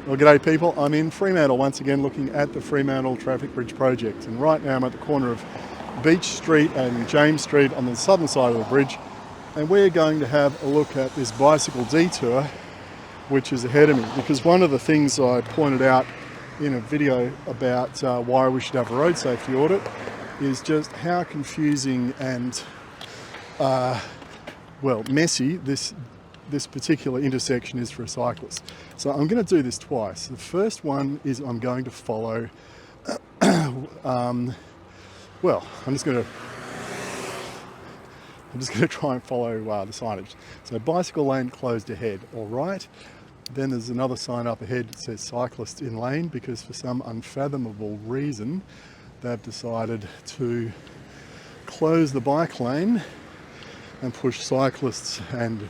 Well, g'day people. I'm in Fremantle once again looking at the Fremantle Traffic Bridge project, and right now I'm at the corner of Beach Street and James Street on the southern side of the bridge, and we're going to have a look at this bicycle detour which is ahead of me, because one of the things I pointed out in a video about why we should have a road safety audit is just how confusing and messy this particular intersection is for a cyclist. So I'm going to do this twice. The first one is I'm going to follow, I'm just going to try and follow the signage. So bicycle lane closed ahead, all right. Then there's another sign up ahead that says cyclist in lane, because for some unfathomable reason they've decided to close the bike lane and push cyclists and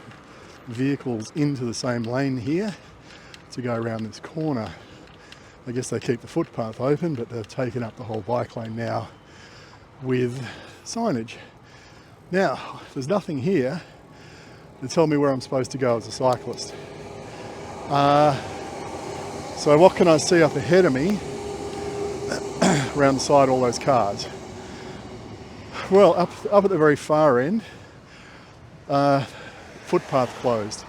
vehicles into the same lane here to go around this corner. I guess they keep the footpath open, but they've taken up the whole bike lane now with signage. Now, there's nothing here to tell me where I'm supposed to go as a cyclist. So what can I see up ahead of me around the side of all those cars? Well, up at the very far end, footpath closed.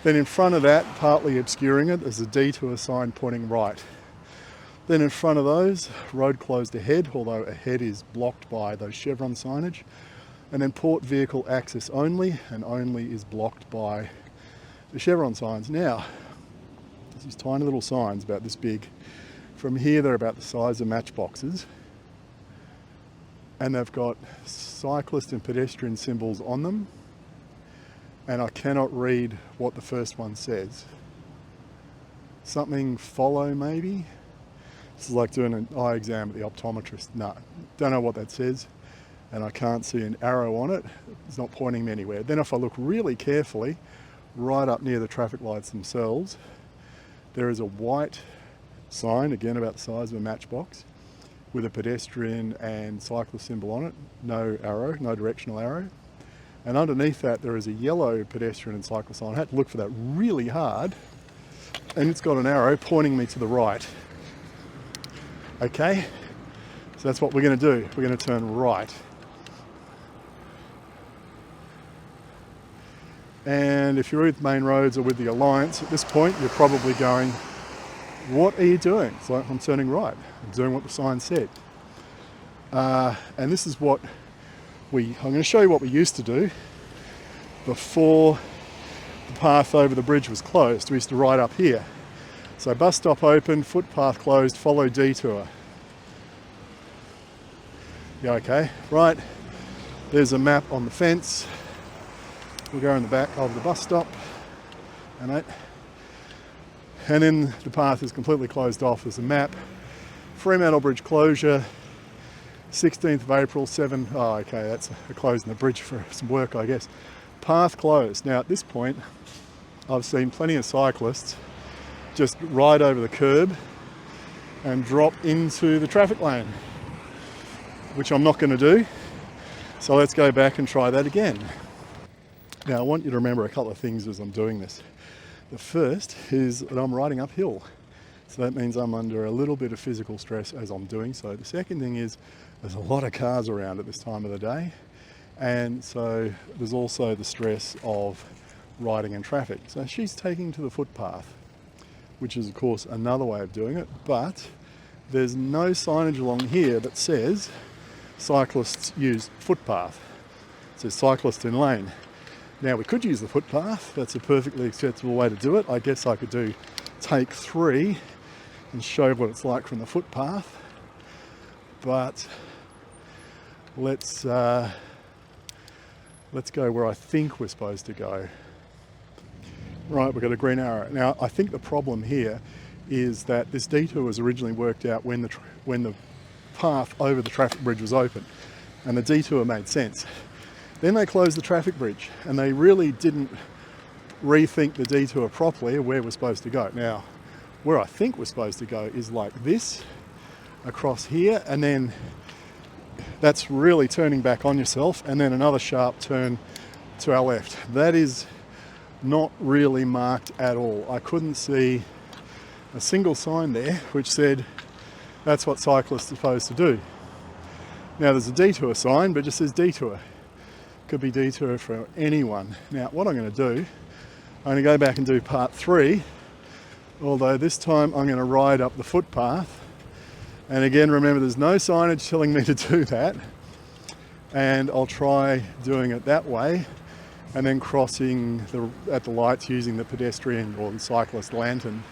Then in front of that, partly obscuring it, there's a detour sign pointing right. Then in front of those, road closed ahead, although ahead is blocked by those chevron signage. And then port vehicle access only, and only is blocked by the chevron signs. Now, there's these tiny little signs about this big. From here, they're about the size of matchboxes. And they've got cyclist and pedestrian symbols on them. And I cannot read what the first one says. Something follow, maybe? This is like doing an eye exam at the optometrist. No, don't know what that says. And I can't see an arrow on it. It's not pointing me anywhere. Then if I look really carefully, right up near the traffic lights themselves, there is a white sign, again about the size of a matchbox, with a pedestrian and cyclist symbol on it. No arrow, no directional arrow. And underneath that there is a yellow pedestrian and cyclist sign. I had to look for that really hard, and it's got an arrow pointing me to the right. Okay, so that's what we're going to do. We're going to turn right. And if you're with Main Roads or with the Alliance, at this point you're probably going, what are you doing? It's like, I'm turning right. I'm doing what the sign said. And this is what I'm going to show you what we used to do before the path over the bridge was closed. We used to ride up here. So bus stop open, footpath closed, follow detour. Yeah, okay, right. There's a map on the fence. We'll go in the back of the bus stop. And then the path is completely closed off. There's a map. Fremantle Bridge closure. 16th of April, 7, oh okay, that's a closing the bridge for some work, I guess. Path closed. Now at this point, I've seen plenty of cyclists just ride over the curb and drop into the traffic lane, which I'm not going to do. So let's go back and try that again. Now I want you to remember a couple of things as I'm doing this. The first is that I'm riding uphill. So that means I'm under a little bit of physical stress as I'm doing so. The second thing is there's a lot of cars around at this time of the day, and so there's also the stress of riding in traffic. So she's taking to the footpath, which is of course another way of doing it, but there's no signage along here that says cyclists use footpath. It says cyclist in lane. Now we could use the footpath. That's a perfectly acceptable way to do it. I guess I could do take 3 and show what it's like from the footpath, but let's go where I think we're supposed to go. Right, we've got a green arrow. Now I think the problem here is that this detour was originally worked out when the path over the traffic bridge was open, and the detour made sense. Then they closed the traffic bridge, and they really didn't rethink the detour properly where we're supposed to go. Now, where I think we're supposed to go is like this, across here, and then that's really turning back on yourself, and then another sharp turn to our left. That is not really marked at all. I couldn't see a single sign there which said that's what cyclists are supposed to do. Now there's a detour sign, but it just says detour. Could be detour for anyone. Now what I'm going to do, I'm going to go back and do part 3, although this time I'm going to ride up the footpath. And again, remember there's no signage telling me to do that. And I'll try doing it that way, and then crossing at the lights using the pedestrian or the cyclist lantern,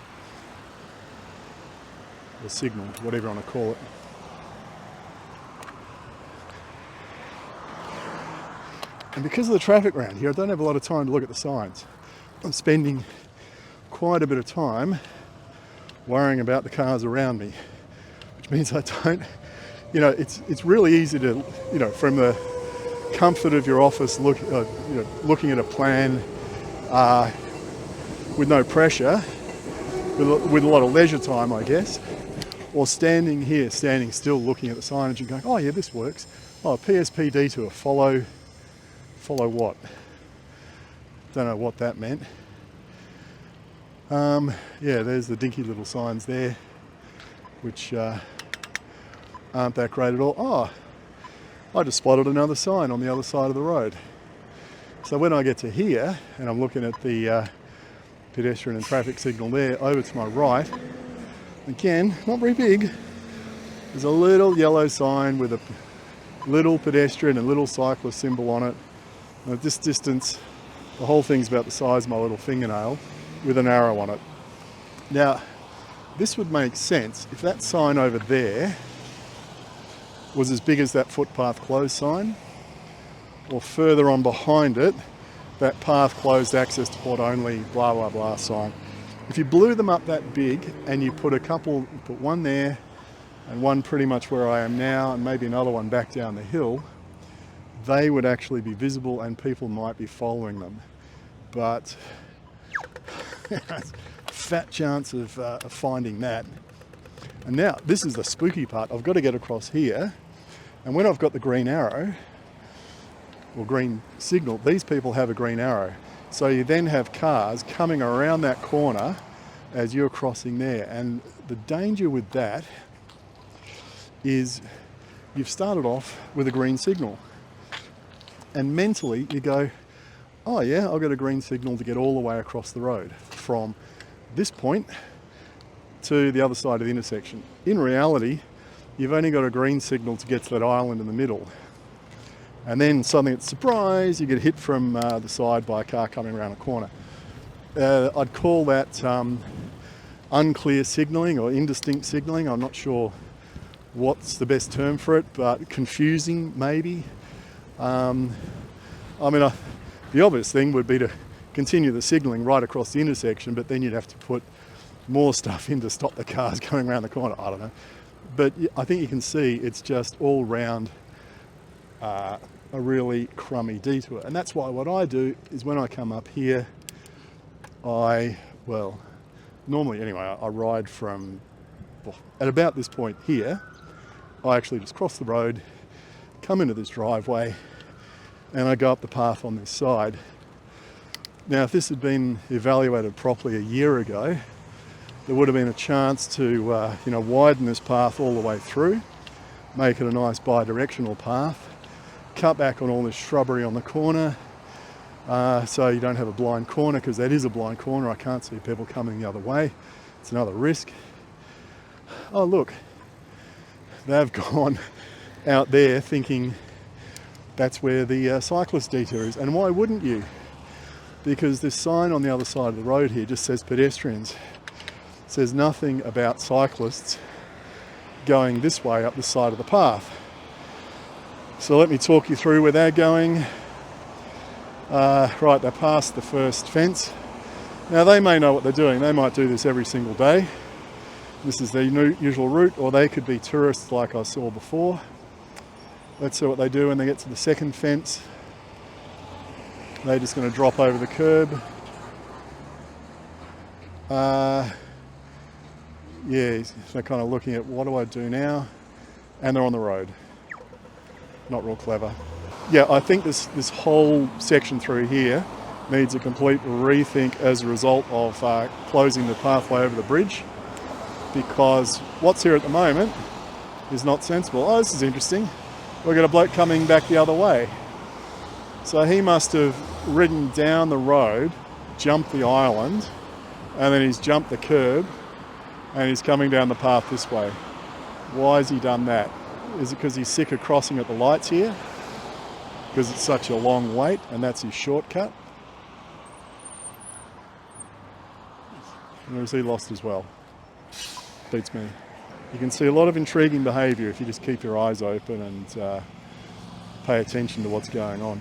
or signal, whatever you want to call it. And because of the traffic around here, I don't have a lot of time to look at the signs. I'm spending quite a bit of time worrying about the cars around me, which means I don't, it's really easy to, from the comfort of your office, looking at a plan with no pressure, with a lot of leisure time, I guess, or standing still, looking at the signage and going, oh yeah, this works. Oh, PSP detour, follow what? Don't know what that meant. Yeah, there's the dinky little signs there, which aren't that great at all. Oh, I just spotted another sign on the other side of the road. So when I get to here, and I'm looking at the pedestrian and traffic signal there, over to my right, again, not very big, there's a little yellow sign with a little pedestrian and little cyclist symbol on it. And at this distance, the whole thing's about the size of my little fingernail with an arrow on it. Now, this would make sense if that sign over there was as big as that footpath closed sign, or further on behind it, that path closed, access to port only, blah, blah, blah sign. If you blew them up that big and you put one there and one pretty much where I am now and maybe another one back down the hill, they would actually be visible and people might be following them. But fat chance of finding that. And now this is the spooky part. I've got to get across here, and when I've got the green arrow or green signal, these people have a green arrow, so you then have cars coming around that corner as you're crossing there. And the danger with that is you've started off with a green signal, and mentally you go, oh yeah, I've got a green signal to get all the way across the road from this point to the other side of the intersection. In reality, you've only got a green signal to get to that island in the middle. And then suddenly, it's surprise, you get hit from the side by a car coming around a corner. I'd call that unclear signalling or indistinct signalling. I'm not sure what's the best term for it, but confusing maybe. The obvious thing would be to continue the signalling right across the intersection, but then you'd have to put more stuff in to stop the cars going around the corner. I don't know. But I think you can see it's just all round a really crummy detour. And that's why what I do is when I come up here, normally anyway, I ride from, at about this point here, I actually just cross the road, come into this driveway, and I go up the path on this side. Now, if this had been evaluated properly a year ago, there would have been a chance to widen this path all the way through, make it a nice bi-directional path, cut back on all this shrubbery on the corner, so you don't have a blind corner, because that is a blind corner. I can't see people coming the other way. It's another risk. Oh look, they've gone out there thinking that's where the cyclist detour is. And why wouldn't you? Because this sign on the other side of the road here just says pedestrians. It says nothing about cyclists going this way up the side of the path. So let me talk you through where they're going. Right, they're past the first fence. Now they may know what they're doing. They might do this every single day. This is their usual route, or they could be tourists like I saw before. Let's see what they do when they get to the second fence. They're just going to drop over the curb. Yeah, they're kind of looking at, what do I do now? And they're on the road. Not real clever. Yeah, I think this whole section through here needs a complete rethink as a result of closing the pathway over the bridge. because what's here at the moment is not sensible. Oh, this is interesting. We've got a bloke coming back the other way. So he must have ridden down the road, jumped the island, and then he's jumped the curb, and he's coming down the path this way. Why has he done that? Is it because he's sick of crossing at the lights here? Because it's such a long wait, and that's his shortcut? Or is he lost as well? Beats me. You can see a lot of intriguing behaviour if you just keep your eyes open and pay attention to what's going on.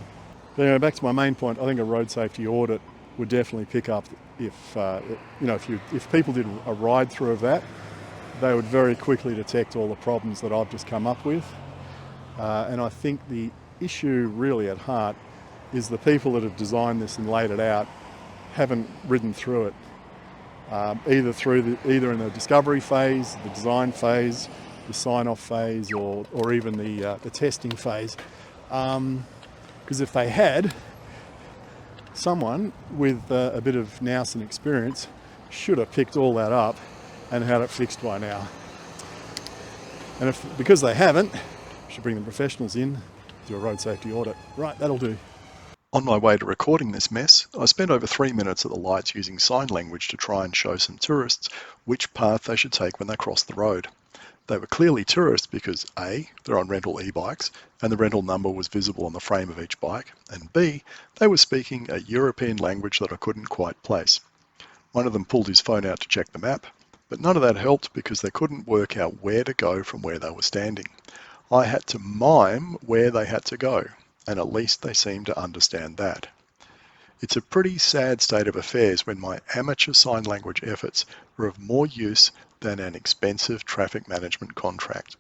But anyway, back to my main point, I think a road safety audit would definitely pick up if people did a ride through of that, they would very quickly detect all the problems that I've just come up with. And I think the issue really at heart is the people that have designed this and laid it out haven't ridden through it. Either in the discovery phase, the design phase, the sign-off phase, or even the testing phase. Because if they had, someone with a bit of nous and experience should have picked all that up and had it fixed by now. And because they haven't, should bring the professionals in, do a road safety audit. Right, that'll do. On my way to recording this mess, I spent over 3 minutes at the lights using sign language to try and show some tourists which path they should take when they cross the road. They were clearly tourists because A, they're on rental e-bikes and the rental number was visible on the frame of each bike, and B, they were speaking a European language that I couldn't quite place. One of them pulled his phone out to check the map, but none of that helped because they couldn't work out where to go from where they were standing. I had to mime where they had to go, and at least they seemed to understand that. It's a pretty sad state of affairs when my amateur sign language efforts are of more use than an expensive traffic management contract.